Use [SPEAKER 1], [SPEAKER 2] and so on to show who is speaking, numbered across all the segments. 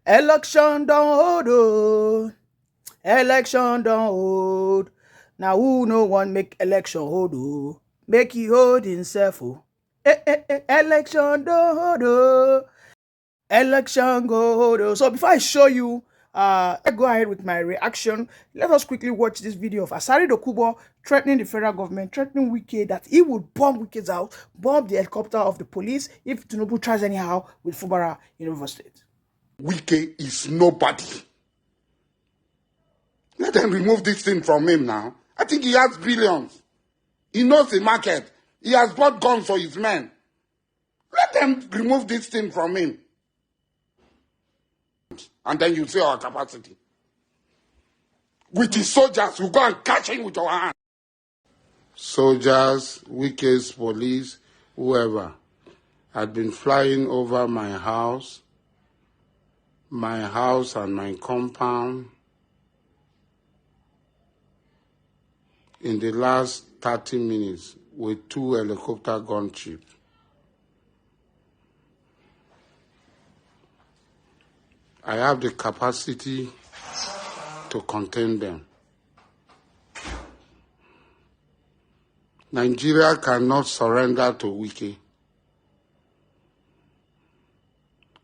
[SPEAKER 1] Election don't hold, oh. Election don't hold. Now who no one make election hold, oh. Make he hold himself, oh. Election don't hold, oh. Election go hold, oh. So before I show you, I go ahead with my reaction. Let us quickly watch this video of Asari Dokubo threatening the federal government, threatening Wike that he would bomb Wike's house, bomb the helicopter of the police if Tinubu tries anyhow with Fubara in River State.
[SPEAKER 2] Wike is nobody. Let them remove this thing from him now. I think he has billions. He knows the market. He has bought guns for his men. Let them remove this thing from him. And then you see our capacity. With the soldiers, we go and catch him with our hands. Soldiers, Wike's police, whoever, had been flying over my house and my compound in the last 30 minutes with 2 helicopter gunships. I have the capacity to contain them. Nigeria cannot surrender to Wike.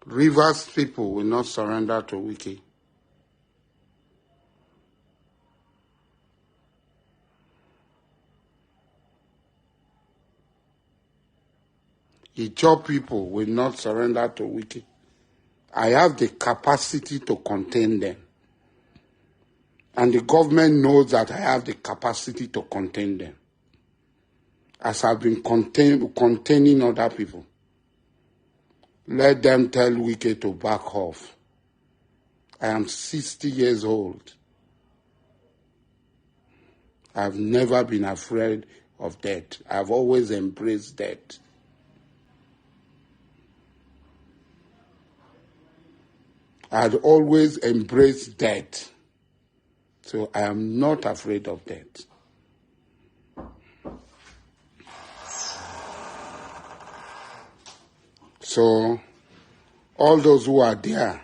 [SPEAKER 2] Rivers people will not surrender to Wike. Ijaw people will not surrender to Wike. I have the capacity to contain them. And the government knows that I have the capacity to contain them. As I've been containing other people. Let them tell Wike to back off. I am 60 years old. I've never been afraid of death. I've always embraced death. I'd always embraced death. So I am not afraid of death. So all those who are there,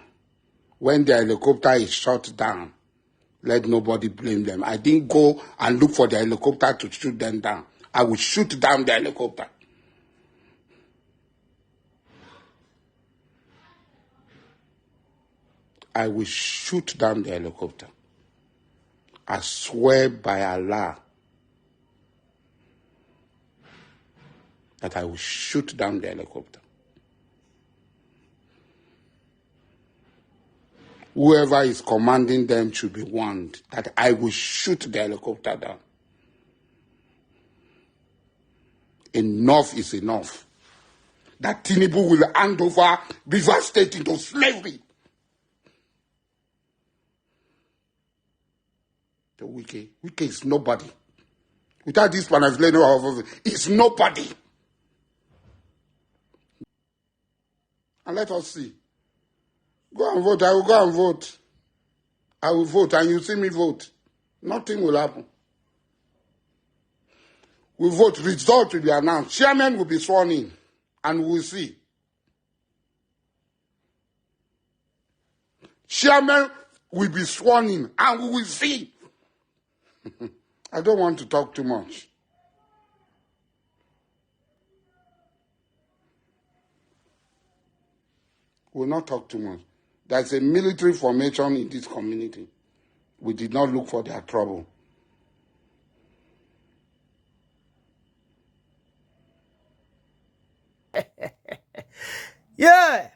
[SPEAKER 2] when the helicopter is shot down, let nobody blame them. I didn't go and look for the helicopter to shoot them down. I will shoot down the helicopter. I will shoot down the helicopter. I swear by Allah that I will shoot down the helicopter. Whoever is commanding them should be warned that I will shoot the helicopter down. Enough is enough. That Tinubu will hand over River State into slavery. The Wike is nobody. Without this panaflexion, it's nobody. And let us see. Go and vote. I will go and vote. I will vote, and you see me vote. Nothing will happen. We vote. Result will be announced. Chairman will be sworn in, and we will see. Chairman will be sworn in, and we will see. I don't want to talk too much. We will not talk too much. There's a military formation in this community. We did not look for their trouble.
[SPEAKER 1] Yeah.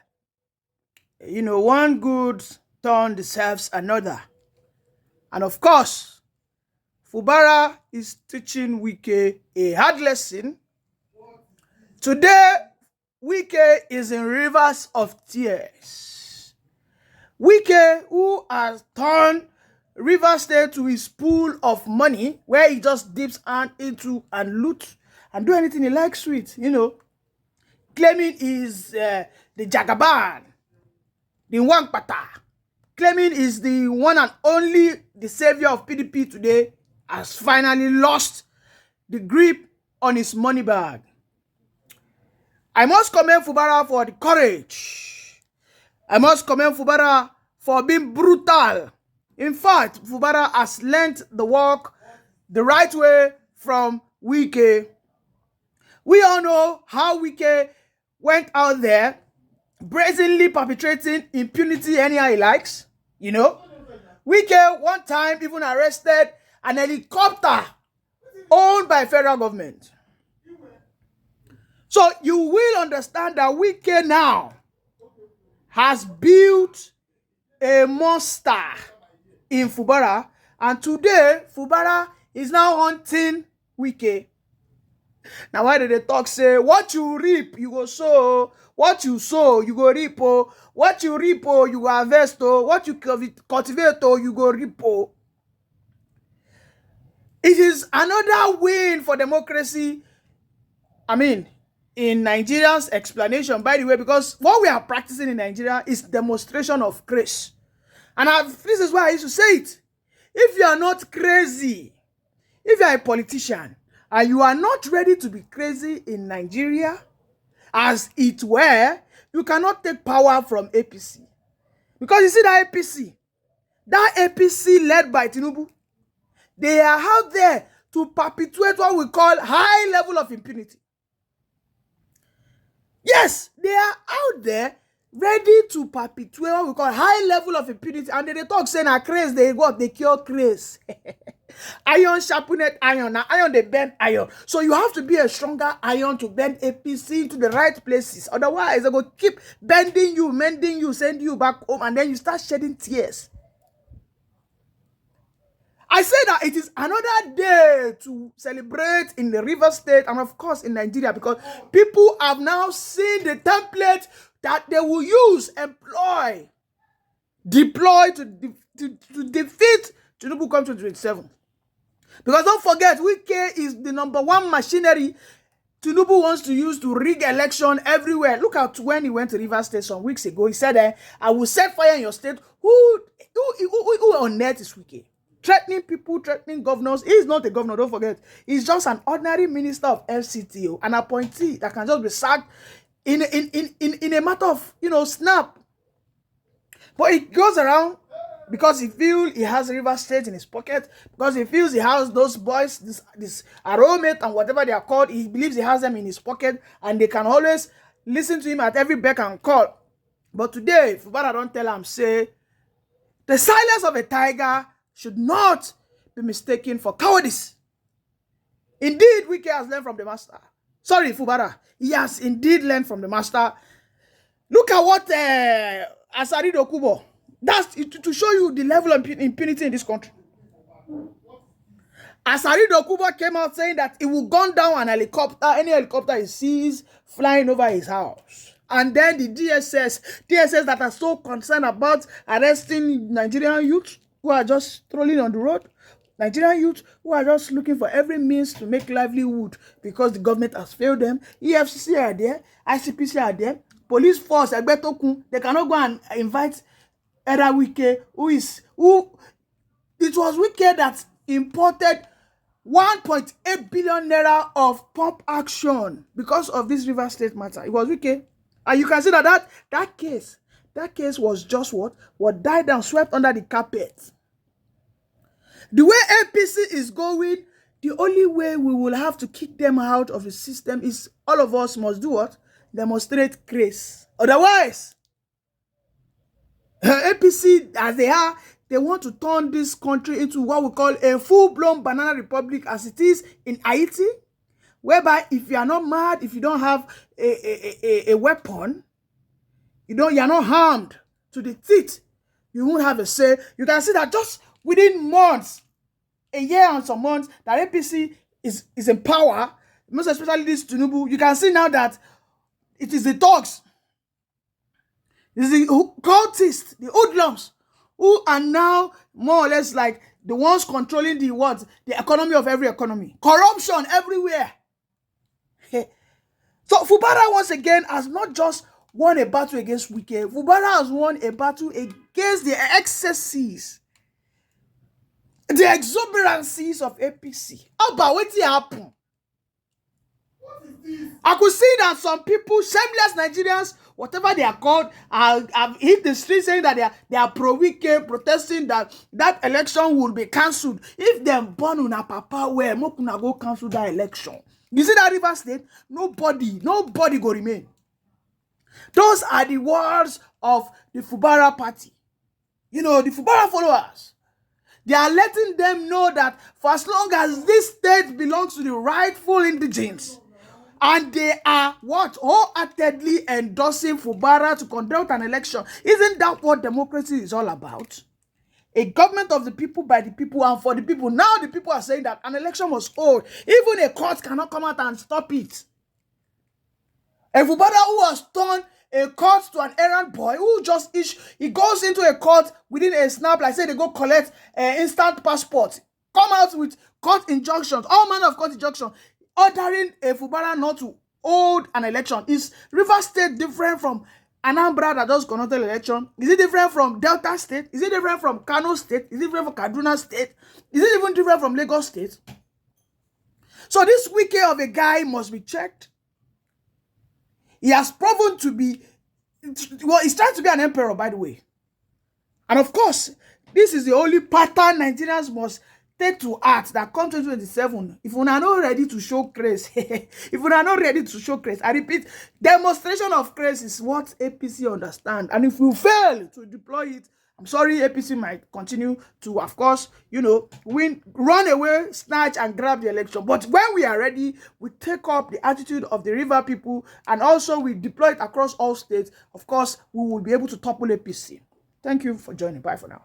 [SPEAKER 1] You know, one good turn deserves another. And of course, Fubara is teaching Wike a hard lesson. Today, Wike is in rivers of tears. Wike, who has turned River State to his pool of money, where he just dips hand into and loot and do anything he likes with, you know, claiming he's the Jagaban, the Wangpata, claiming he's the one and only the savior of PDP today, has finally lost the grip on his money bag. I must commend Fubara for the courage I must commend Fubara for being brutal. In fact, Fubara has learned the work the right way from Wike. We all know how Wike went out there brazenly perpetrating impunity anyhow he likes. You know, Wike one time even arrested an helicopter owned by federal government. So you will understand that Wike now has built a monster in Fubara, and today Fubara is now hunting Wike. Now why did they talk say, what you reap, you go sow, what you sow, you go reap, oh. What you reap, oh, you go harvest, oh. What you cultivate, oh, you go reap, oh. It is another win for democracy, I mean, in Nigeria's explanation, by the way, because what we are practicing in Nigeria is demonstration of grace. And this is why I used to say it. If you are not crazy, if you are a politician, and you are not ready to be crazy in Nigeria, as it were, you cannot take power from APC. Because you see that APC led by Tinubu, they are out there to perpetuate what we call high level of impunity. Yes, they are out there ready to perpetuate what we call high level of impunity. And they talk saying that craze, they cure craze. Iron sharpened iron. Now iron, they bend iron. So you have to be a stronger iron to bend APC into the right places. Otherwise, they will keep bending you, mending you, sending you back home, and then you start shedding tears. I say that it is another day to celebrate in the River State and of course in Nigeria, because people have now seen the template that they will use, deploy to defeat Tinubu come 2027. Because don't forget, Wike is the #1 machinery Tinubu wants to use to rig election everywhere. Look at when he went to River State some weeks ago. He said, I will set fire in your state. Who on earth is Wike? Threatening people, threatening governors. He's not a governor, don't forget. He's just an ordinary minister of FCTO, an appointee that can just be sacked in a matter of, snap. But he goes around because he feels he has River State in his pocket, because he feels he has those boys, this arrowmate and whatever they are called, he believes he has them in his pocket and they can always listen to him at every beck and call. But today, Fubara don't tell him, say, the silence of a tiger should not be mistaken for cowardice. Indeed, Wike has learned from the master. Sorry, Fubara. He has indeed learned from the master. Look at what Asari Dokubo. That's to show you the level of impunity in this country. Asari Dokubo came out saying that he will gun down an helicopter, any helicopter he sees flying over his house. And then the DSS that are so concerned about arresting Nigerian youth who are just strolling on the road, Nigerian youth who are just looking for every means to make livelihood because the government has failed them. EFCC are there, ICPC are there, police force, they cannot go and invite Era Wike, who it was Wike that imported 1.8 billion naira of pump action because of this River State matter. It was Wike. And you can see that case was just what died down, swept under the carpet. The way APC is going, the only way we will have to kick them out of the system is all of us must do what? Demonstrate grace. Otherwise, APC, as they are, they want to turn this country into what we call a full-blown banana republic as it is in Haiti, whereby if you are not mad, if you don't have a weapon, you're not armed to the teeth, you won't have a say. You can see that just within months, a year and some months, that APC is in power, most especially this Tinubu. You can see now that it is the thugs, it is the cultists, the hoodlums, who are now more or less like the ones controlling the economy of every economy. Corruption everywhere. So Fubara once again has not just won a battle against Wike. Fubara has won a battle against the excesses, the exuberances of APC. How about what happened? I could see that some people, shameless Nigerians, whatever they are called, have hit the street saying that they are pro-Wike, protesting that that election will be cancelled. If them born una papa where make una go cancel that election. You see that River State? Nobody go remain. Those are the words of the Fubara party. You know, the Fubara followers. They are letting them know that for as long as this state belongs to the rightful indigenes, and they are what? Wholeheartedly endorsing Fubara to conduct an election. Isn't that what democracy is all about? A government of the people, by the people, and for the people. Now the people are saying that an election was hold. Even a court cannot come out and stop it. A Fubara who has turned a court to an errand boy, who just he goes into a court within a snap, like say they go collect instant passport, come out with court injunctions, all manner of court injunctions, ordering a Fubara not to hold an election. Is River State different from Anambra that just conducted election? Is it different from Delta State? Is it different from Kano State? Is it different from Kaduna State? Is it even different from Lagos State? So this Wike of a guy must be checked. He has proven to be, well, he's trying to be an emperor, by the way. And of course, this is the only pattern Nigerians must take to heart that come 2027. If we are not ready to show grace, if we are not ready to show grace, I repeat, demonstration of grace is what APC understand. And if we fail to deploy it, I'm sorry, APC might continue to, of course, you know, win, run away, snatch, and grab the election. But when we are ready, we take up the attitude of the river people, and also we deploy it across all states. Of course, we will be able to topple APC. Thank you for joining. Bye for now.